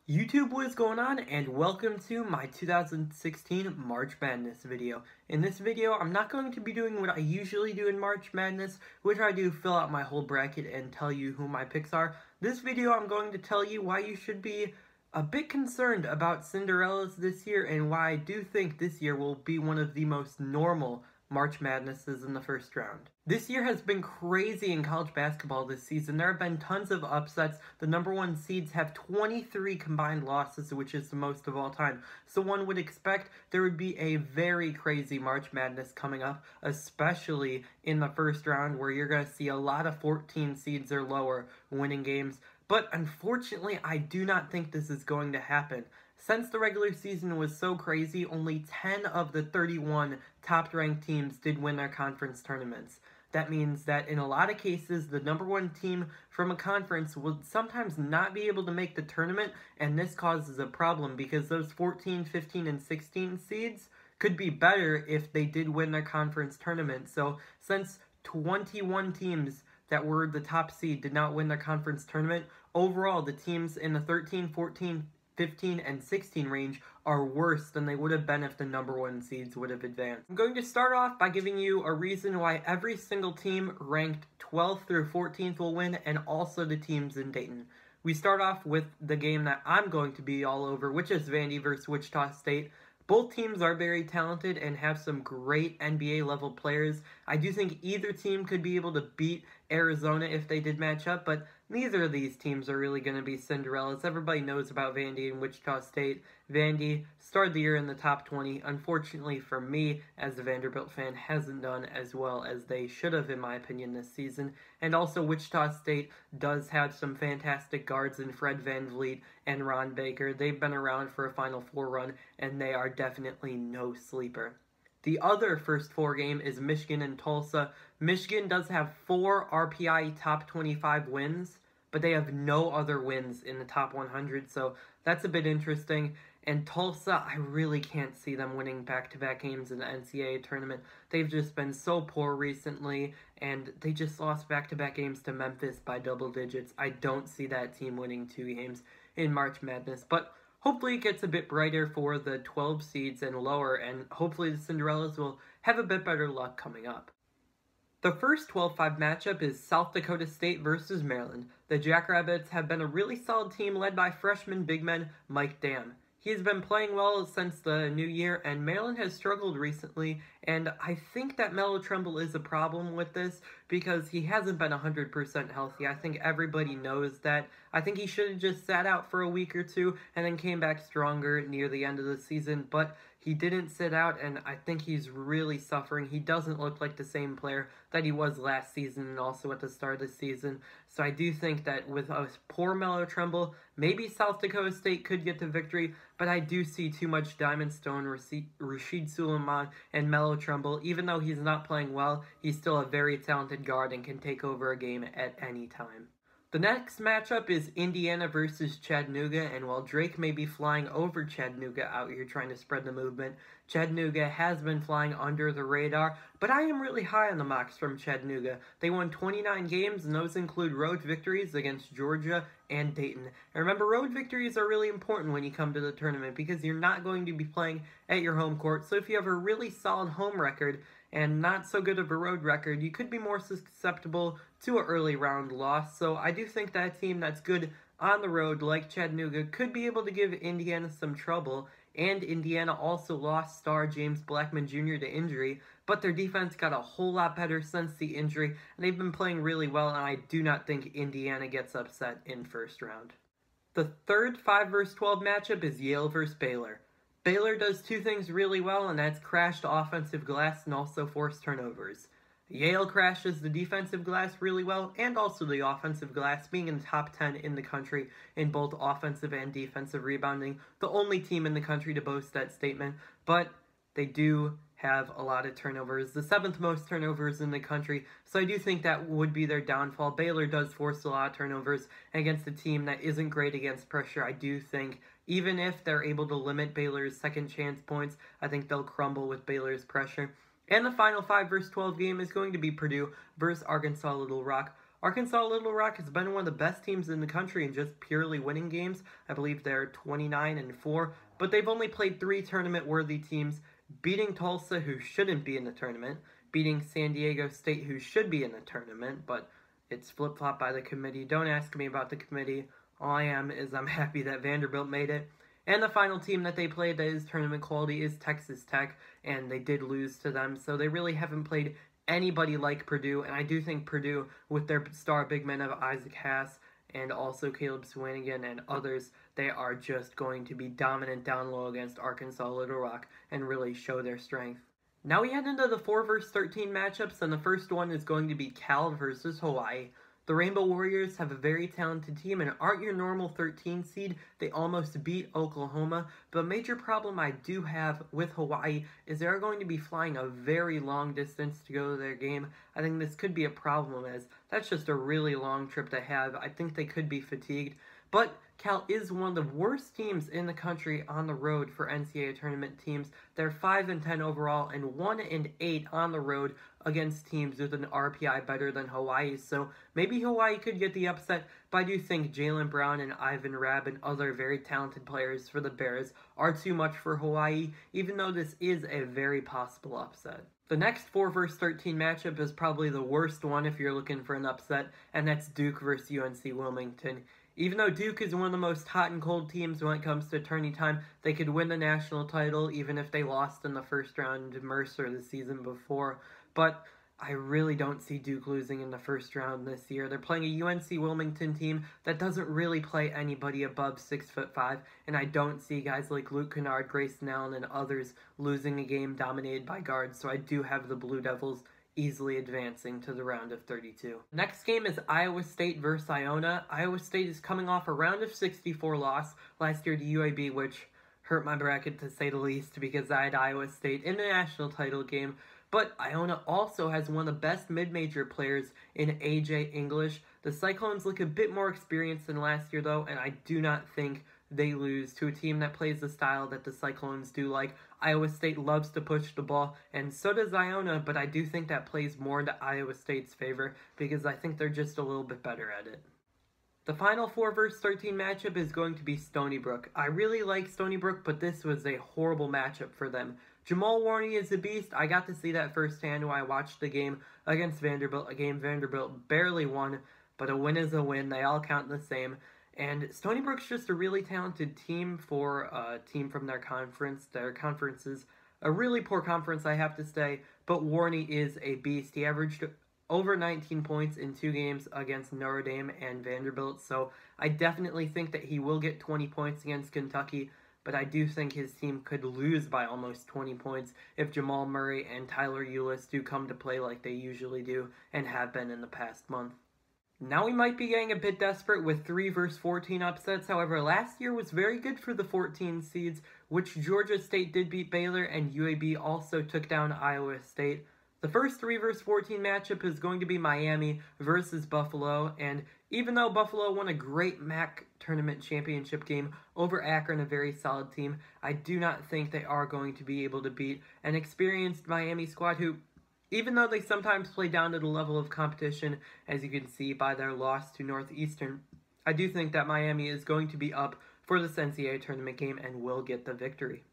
YouTube, what is going on, and welcome to my 2016 March Madness video. In this video, I'm not going to be doing what I usually do in March Madness, which I do fill out my whole bracket and tell you who my picks are. This video, I'm going to tell you why you should be a bit concerned about Cinderellas this year, and why I do think this year will be one of the most normal March Madnesses in the first round. This year has been crazy in college basketball this season. There have been tons of upsets. The number one seeds have 23 combined losses, which is the most of all time. So one would expect there would be a very crazy March Madness coming up, especially in the first round, where you're going to see a lot of 14 seeds or lower winning games. But unfortunately, I do not think this is going to happen. Since the regular season was so crazy, only 10 of the 31 top-ranked teams did win their conference tournaments. That means that in a lot of cases, the number one team from a conference would sometimes not be able to make the tournament, and this causes a problem because those 14, 15, and 16 seeds could be better if they did win their conference tournament. So since 21 teams that were the top seed did not win their conference tournament, overall the teams in the 13, 14, 15, and 16 range are worse than they would have been if the number one seeds would have advanced. I'm going to start off by giving you a reason why every single team ranked 12th through 14th will win, and also the teams in Dayton. We start off with the game that I'm going to be all over, which is Vandy versus Wichita State. Both teams are very talented and have some great NBA level players. I do think either team could be able to beat Arizona if they did match up, but neither of these teams are really going to be Cinderellas. Everybody knows about Vandy and Wichita State. Vandy started the year in the top 20. Unfortunately for me, as a Vanderbilt fan, hasn't done as well as they should have, in my opinion, this season. And also, Wichita State does have some fantastic guards in Fred VanVleet and Ron Baker. They've been around for a Final Four run, and they are definitely no sleeper. The other first four game is Michigan and Tulsa. Michigan does have 4 RPI top 25 wins, but they have no other wins in the top 100, so that's a bit interesting. And Tulsa, I really can't see them winning back-to-back games in the NCAA Tournament. They've just been so poor recently, and they just lost back-to-back games to Memphis by double digits. I don't see that team winning 2 games in March Madness, but hopefully it gets a bit brighter for the 12 seeds and lower, and hopefully the Cinderellas will have a bit better luck coming up. The first 12-5 matchup is South Dakota State versus Maryland. The Jackrabbits have been a really solid team led by freshman big man Mike Dam. He's been playing well since the new year, and Maryland has struggled recently, and I think that Melo Trimble is a problem with this because he hasn't been 100% healthy. I think everybody knows that. I think he should have just sat out for a week or two and then came back stronger near the end of the season, but he didn't sit out, and I think he's really suffering. He doesn't look like the same player that he was last season and also at the start of the season. So I do think that with a poor Melo Trimble, maybe South Dakota State could get the victory, but I do see too much Diamond Stone, Rashid Suleiman, and Melo Trimble. Even though he's not playing well, he's still a very talented guard and can take over a game at any time. The next matchup is Indiana versus Chattanooga, and while Drake may be flying over Chattanooga out here trying to spread the movement, Chattanooga has been flying under the radar, but I am really high on the mocks from Chattanooga. They won 29 games, and those include road victories against Georgia and Dayton. And remember, road victories are really important when you come to the tournament because you're not going to be playing at your home court, so if you have a really solid home record and not so good of a road record, you could be more susceptible to an early round loss. So I do think that a team that's good on the road, like Chattanooga, could be able to give Indiana some trouble. And Indiana also lost star James Blackman Jr. to injury, but their defense got a whole lot better since the injury, and they've been playing really well, and I do not think Indiana gets upset in first round. The third 5 versus 12 matchup is Yale versus Baylor. Baylor does 2 things really well, and that's crashed offensive glass and also forced turnovers. Yale crashes the defensive glass really well, and also the offensive glass, being in the top 10 in the country in both offensive and defensive rebounding. The only team in the country to boast that statement, but they do have a lot of turnovers, the 7th most turnovers in the country, so I do think that would be their downfall. Baylor does force a lot of turnovers against a team that isn't great against pressure. I do think even if they're able to limit Baylor's second chance points, I think they'll crumble with Baylor's pressure. And the final 5 versus 12 game is going to be Purdue versus Arkansas Little Rock. Arkansas Little Rock has been one of the best teams in the country in just purely winning games. I believe they're 29-4, but they've only played 3 tournament-worthy teams, beating Tulsa, who shouldn't be in the tournament, beating San Diego State, who should be in the tournament, but it's flip-flopped by the committee. Don't ask me about the committee. All I am is I'm happy that Vanderbilt made it. And the final team that they played that is tournament quality is Texas Tech, and they did lose to them, so they really haven't played anybody like Purdue, and I do think Purdue, with their star big men of Isaac Haas and also Caleb Swanigan and others, they are just going to be dominant down low against Arkansas Little Rock and really show their strength. Now we head into the 4 vs 13 matchups, and the first one is going to be Cal versus Hawaii. The Rainbow Warriors have a very talented team and aren't your normal 13 seed. They almost beat Oklahoma, but a major problem I do have with Hawaii is they're going to be flying a very long distance to go to their game. I think this could be a problem as that's just a really long trip to have. I think they could be fatigued, but Cal is one of the worst teams in the country on the road for NCAA tournament teams. They're 5-10 overall and 1-8 on the road against teams with an RPI better than Hawaii. So maybe Hawaii could get the upset, but I do think Jaylen Brown and Ivan Rabb and other very talented players for the Bears are too much for Hawaii, even though this is a very possible upset. The next 4 vs 13 matchup is probably the worst one if you're looking for an upset, and that's Duke versus UNC Wilmington. Even though Duke is one of the most hot and cold teams when it comes to tourney time, they could win the national title even if they lost in the first round to Mercer the season before. But I really don't see Duke losing in the first round this year. They're playing a UNC Wilmington team that doesn't really play anybody above 6'5", and I don't see guys like Luke Kennard, Grayson Allen, and others losing a game dominated by guards, so I do have the Blue Devils easily advancing to the round of 32. Next game is Iowa State versus Iona. Iowa State is coming off a round of 64 loss last year to UAB, which hurt my bracket to say the least because I had Iowa State in the national title game. But Iona also has one of the best mid-major players in AJ English. The Cyclones look a bit more experienced than last year though, and I do not think they lose to a team that plays the style that the Cyclones do like. Iowa State loves to push the ball, and so does Iona, but I do think that plays more into Iowa State's favor because I think they're just a little bit better at it. The final 4 vs 13 matchup is going to be Stony Brook. I really like Stony Brook, but this was a horrible matchup for them. Jamal Warney is a beast. I got to see that firsthand when I watched the game against Vanderbilt, a game Vanderbilt barely won, but a win is a win. They all count the same. And Stony Brook's just a really talented team for a team from their conference. Their conference is a really poor conference, I have to say, but Warney is a beast. He averaged over 19 points in 2 games against Notre Dame and Vanderbilt, so I definitely think that he will get 20 points against Kentucky, but I do think his team could lose by almost 20 points if Jamal Murray and Tyler Ulis do come to play like they usually do and have been in the past month. Now we might be getting a bit desperate with 3 vs 14 upsets. However, last year was very good for the 14 seeds, which Georgia State did beat Baylor and UAB also took down Iowa State. The first 3 vs 14 matchup is going to be Miami versus Buffalo, and even though Buffalo won a great MAC tournament championship game over Akron, a very solid team, I do not think they are going to be able to beat an experienced Miami squad who, even though they sometimes play down to the level of competition, as you can see by their loss to Northeastern, I do think that Miami is going to be up for this NCAA tournament game and will get the victory.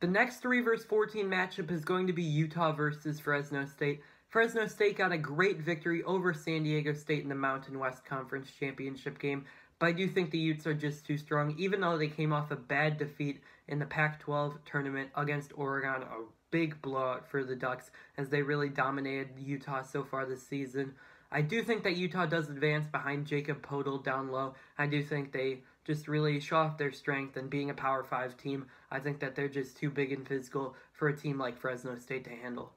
The next 3 vs 14 matchup is going to be Utah versus Fresno State. Fresno State got a great victory over San Diego State in the Mountain West Conference Championship game, but I do think the Utes are just too strong, even though they came off a bad defeat in the Pac-12 tournament against Oregon, a big blowout for the Ducks as they really dominated Utah so far this season. I do think that Utah does advance behind Jacob Podol down low. I do think they just really show off their strength, and being a Power 5 team, I think that they're just too big and physical for a team like Fresno State to handle.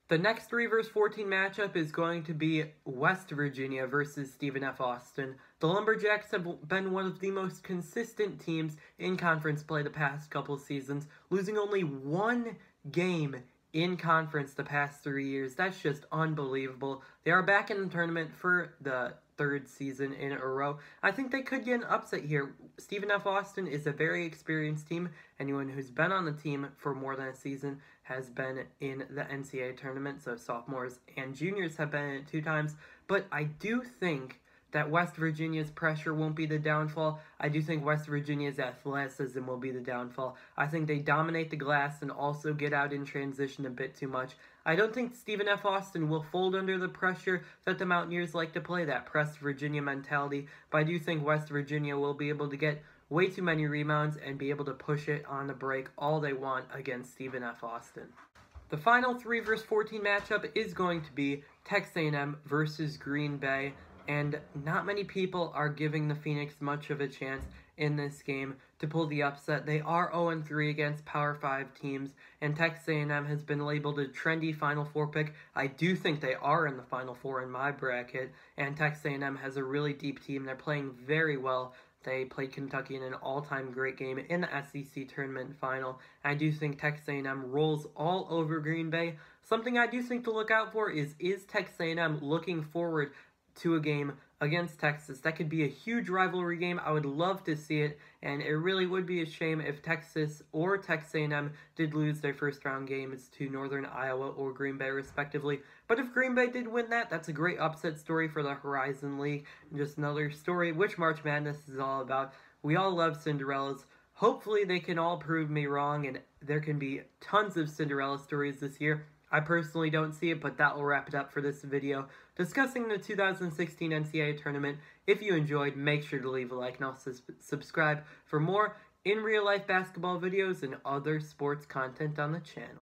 The next 3 vs 14 matchup is going to be West Virginia versus Stephen F. Austin. The Lumberjacks have been one of the most consistent teams in conference play the past couple seasons, losing only 1 game in conference the past 3 years. That's just unbelievable. They are back in the tournament for the third season in a row. I think they could get an upset here. Stephen F. Austin is a very experienced team. Anyone who's been on the team for more than a season has been in the NCAA tournament, so sophomores and juniors have been in it 2 times. But I do think that West Virginia's pressure won't be the downfall. I do think West Virginia's athleticism will be the downfall. I think they dominate the glass and also get out in transition a bit too much. I don't think Stephen F. Austin will fold under the pressure that the Mountaineers like to play, that pressed Virginia mentality, but I do think West Virginia will be able to get way too many rebounds and be able to push it on the break all they want against Stephen F. Austin. The final 3 vs 14 matchup is going to be Texas A&M versus Green Bay, and not many people are giving the Phoenix much of a chance in this game to pull the upset. They are 0-3 against Power 5 teams, and Texas A&M has been labeled a trendy Final Four pick. I do think they are in the Final Four in my bracket, and Texas A&M has a really deep team. They're playing very well. They played Kentucky in an all-time great game in the SEC tournament final. I do think Texas A&M rolls all over Green Bay. Something I do think to look out for is Texas A&M looking forward to a game against Texas? That could be a huge rivalry game. I would love to see it, and it really would be a shame if Texas or Texas A&M did lose their first round games to Northern Iowa or Green Bay respectively. But if Green Bay did win that, that's a great upset story for the Horizon League, and just another story which March Madness is all about. We all love Cinderellas. Hopefully they can all prove me wrong, and there can be tons of Cinderella stories this year. I personally don't see it, but that will wrap it up for this video discussing the 2016 NCAA Tournament. If you enjoyed, make sure to leave a like and also subscribe for more in real life basketball videos and other sports content on the channel.